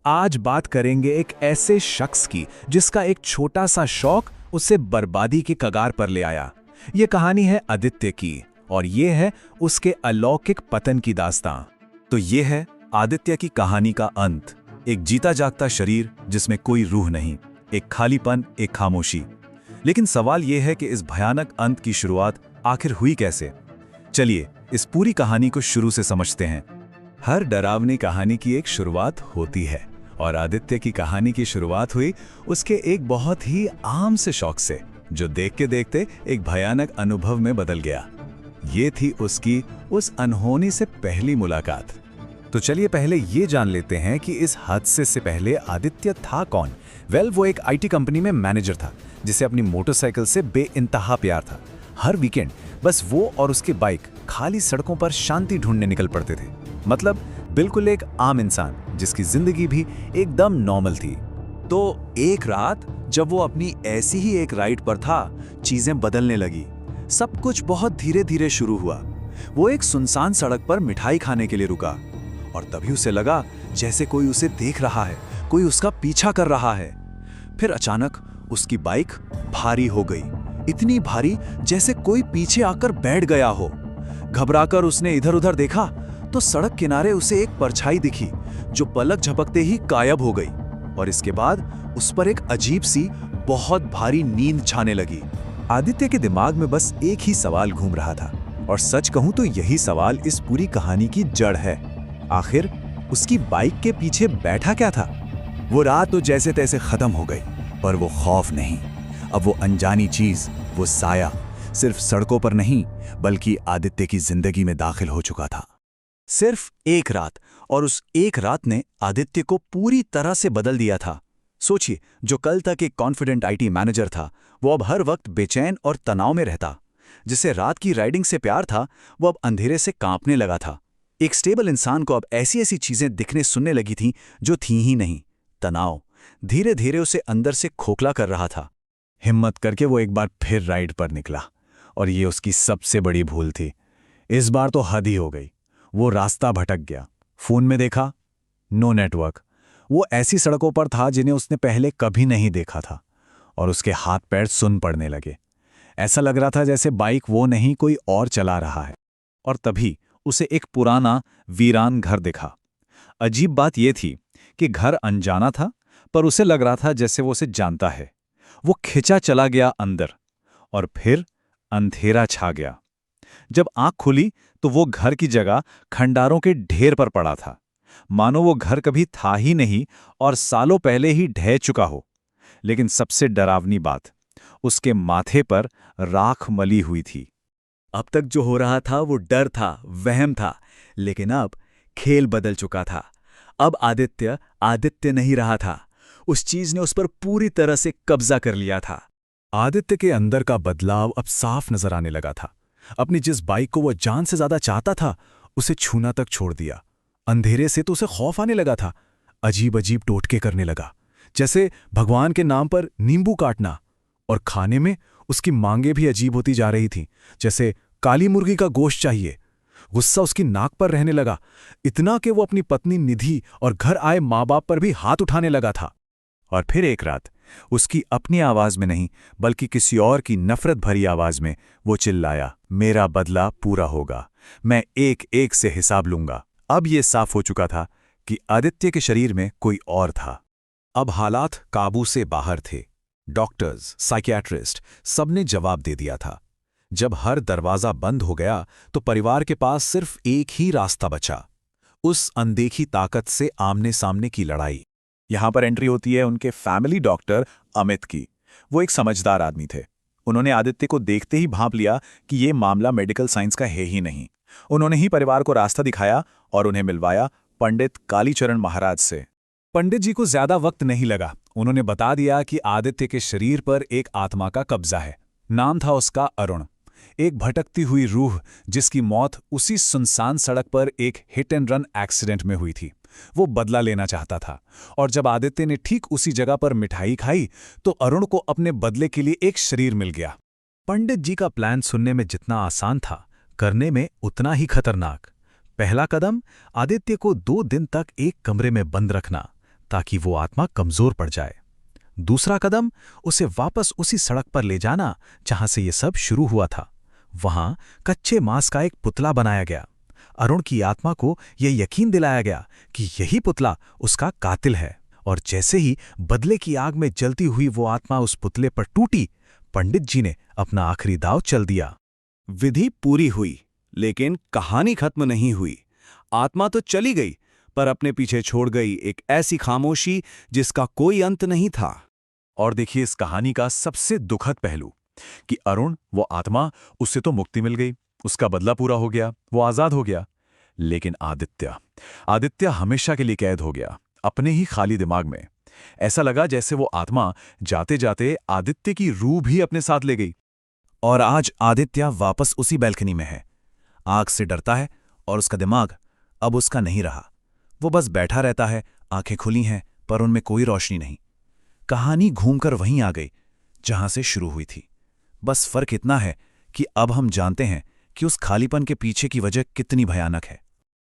आज बात करेंगे एक ऐसे शख्स की जिसका एक छोटा सा शौक उसे बर्बादी के कगार पर ले आया। ये कहानी है आदित्य की और ये है उसके अलौकिक पतन की दास्तां। तो ये है आदित्य की कहानी का अंत। एक जीता जागता शरीर जिसमें कोई रूह नहीं, एक खालीपन, एक खामोशी। लेकिन सवाल यह है कि इस भयानक अंत की शुरुआत आखिर हुई कैसे? चलिए इस पूरी कहानी को शुरू से समझते हैं। हर डरावनी कहानी की एक शुरुआत होती है और आदित्य की कहानी की शुरुआत हुई उसके एक बहुत ही आम से शौक से, जो देखते देखते एक भयानक अनुभव में बदल गया। ये थी उसकी उस अनहोनी से पहली मुलाकात। तो चलिए पहले ये जान लेते हैं कि इस हादसे से पहले आदित्य था कौन। वो एक आईटी कंपनी में मैनेजर था जिसे अपनी मोटरसाइकिल से बेइंतहा प्यार था। हर वीकेंड बस वो और उसकी बाइक खाली सड़कों पर शांति ढूंढने निकल पड़ते थे। मतलब बिल्कुल एक आम इंसान जिसकी जिंदगी भी एकदम नॉर्मल थी। तो एक रात जब वो अपनी ऐसी ही एक राइड पर था, चीजें बदलने लगी। सब कुछ बहुत धीरे धीरे शुरू हुआ। वो एक सुनसान सड़क पर मिठाई खाने के लिए रुका और तभी उसे लगा जैसे कोई उसे देख रहा है, कोई उसका पीछा कर रहा है। फिर अचानक उसकी बाइक भारी हो गई, इतनी भारी जैसे कोई पीछे आकर बैठ गया हो। घबराकर उसने इधर उधर देखा तो सड़क किनारे उसे एक परछाई दिखी जो पलक झपकते ही गायब हो गई और इसके बाद उस पर एक अजीब सी बहुत भारी नींद छाने लगी। आदित्य के दिमाग में बस एक ही सवाल घूम रहा था और सच कहूं तो यही सवाल इस पूरी कहानी की जड़ है। आखिर उसकी बाइक के पीछे बैठा क्या था? वो रात तो जैसे तैसे खत्म हो गई, पर वो खौफ नहीं। अब वो अनजानी चीज, वो साया सिर्फ सड़कों पर नहीं बल्कि आदित्य की जिंदगी में दाखिल हो चुका था। सिर्फ एक रात, और उस एक रात ने आदित्य को पूरी तरह से बदल दिया था। सोचिए, जो कल तक एक कॉन्फिडेंट आईटी मैनेजर था, वो अब हर वक्त बेचैन और तनाव में रहता। जिसे रात की राइडिंग से प्यार था, वो अब अंधेरे से कांपने लगा था। एक स्टेबल इंसान को अब ऐसी ऐसी चीजें दिखने सुनने लगी थीं जो थीं ही नहीं। तनाव धीरे धीरे उसे अंदर से खोखला कर रहा था। हिम्मत करके वो एक बार फिर राइड पर निकला और ये उसकी सबसे बड़ी भूल थी। इस बार तो हद ही हो गई। वो रास्ता भटक गया। फोन में देखा, नो नेटवर्क। वो ऐसी सड़कों पर था जिन्हें उसने पहले कभी नहीं देखा था और उसके हाथ पैर सुन पड़ने लगे। ऐसा लग रहा था जैसे बाइक वो नहीं कोई और चला रहा है। और तभी उसे एक पुराना वीरान घर दिखा। अजीब बात यह थी कि घर अनजाना था, पर उसे लग रहा था जैसे वो उसे जानता है। वो खिंचा चला गया अंदर और फिर अंधेरा छा गया। जब आंख खुली तो वो घर की जगह खंडारों के ढेर पर पड़ा था, मानो वो घर कभी था ही नहीं और सालों पहले ही ढह चुका हो। लेकिन सबसे डरावनी बात, उसके माथे पर राख मली हुई थी। अब तक जो हो रहा था वो डर था, वहम था, लेकिन अब खेल बदल चुका था। अब आदित्य आदित्य नहीं रहा था। उस चीज ने उस पर पूरी तरह से कब्जा कर लिया था। आदित्य के अंदर का बदलाव अब साफ नजर आने लगा था। अपनी जिस बाइक को वो जान से ज्यादा चाहता था, उसे छूना तक छोड़ दिया। अंधेरे से तो उसे खौफ आने लगा था। अजीब अजीब टोटके करने लगा, जैसे भगवान के नाम पर नींबू काटना। और खाने में उसकी मांगे भी अजीब होती जा रही थीं, जैसे काली मुर्गी का गोश्त चाहिए। गुस्सा उसकी नाक पर रहने लगा, इतना कि वो अपनी पत्नी निधि और घर आए माँ बाप पर भी हाथ उठाने लगा था। और फिर एक रात उसकी अपनी आवाज में नहीं बल्कि किसी और की नफरत भरी आवाज में वो चिल्लाया, मेरा बदला पूरा होगा, मैं एक एक से हिसाब लूंगा। अब ये साफ हो चुका था कि आदित्य के शरीर में कोई और था। अब हालात काबू से बाहर थे। डॉक्टर्स, साइकियाट्रिस्ट सबने जवाब दे दिया था। जब हर दरवाजा बंद हो गया तो परिवार के पास सिर्फ एक ही रास्ता बचा, उस अनदेखी ताकत से आमने सामने की लड़ाई। यहां पर एंट्री होती है उनके फैमिली डॉक्टर अमित की। वो एक समझदार आदमी थे। उन्होंने आदित्य को देखते ही भांप लिया कि ये मामला मेडिकल साइंस का है ही नहीं। उन्होंने ही परिवार को रास्ता दिखाया और उन्हें मिलवाया पंडित कालीचरण महाराज से। पंडित जी को ज्यादा वक्त नहीं लगा। उन्होंने बता दिया कि आदित्य के शरीर पर एक आत्मा का कब्जा है। नाम था उसका अरुण, एक भटकती हुई रूह जिसकी मौत उसी सुनसान सड़क पर एक हिट एंड रन एक्सीडेंट में हुई थी। वो बदला लेना चाहता था और जब आदित्य ने ठीक उसी जगह पर मिठाई खाई तो अरुण को अपने बदले के लिए एक शरीर मिल गया। पंडित जी का प्लान सुनने में जितना आसान था, करने में उतना ही खतरनाक। पहला कदम, आदित्य को 2 दिन तक एक कमरे में बंद रखना, ताकि वो आत्मा कमजोर पड़ जाए। दूसरा कदम, उसे वापस उसी सड़क पर ले जाना जहां से ये सब शुरू हुआ था। वहां कच्चे मांस का एक पुतला बनाया गया। अरुण की आत्मा को यह यकीन दिलाया गया कि यही पुतला उसका कातिल है। और जैसे ही बदले की आग में जलती हुई वो आत्मा उस पुतले पर टूटी, पंडित जी ने अपना आखिरी दांव चल दिया। विधि पूरी हुई, लेकिन कहानी खत्म नहीं हुई। आत्मा तो चली गई, पर अपने पीछे छोड़ गई एक ऐसी खामोशी जिसका कोई अंत नहीं था। और देखिए इस कहानी का सबसे दुखद पहलू कि अरुण, वो आत्मा, उससे तो मुक्ति मिल गई, उसका बदला पूरा हो गया, वो आजाद हो गया। लेकिन आदित्य हमेशा के लिए कैद हो गया, अपने ही खाली दिमाग में। ऐसा लगा जैसे वो आत्मा जाते जाते आदित्य की रूह भी अपने साथ ले गई। और आज आदित्य वापस उसी बैल्कनी में है। आग से डरता है और उसका दिमाग अब उसका नहीं रहा। वो बस बैठा रहता है, आंखें खुली हैं पर उनमें कोई रोशनी नहीं। कहानी घूमकर वहीं आ गई जहां से शुरू हुई थी। बस फर्क इतना है कि अब हम जानते हैं कि उस खालीपन के पीछे की वजह कितनी भयानक है।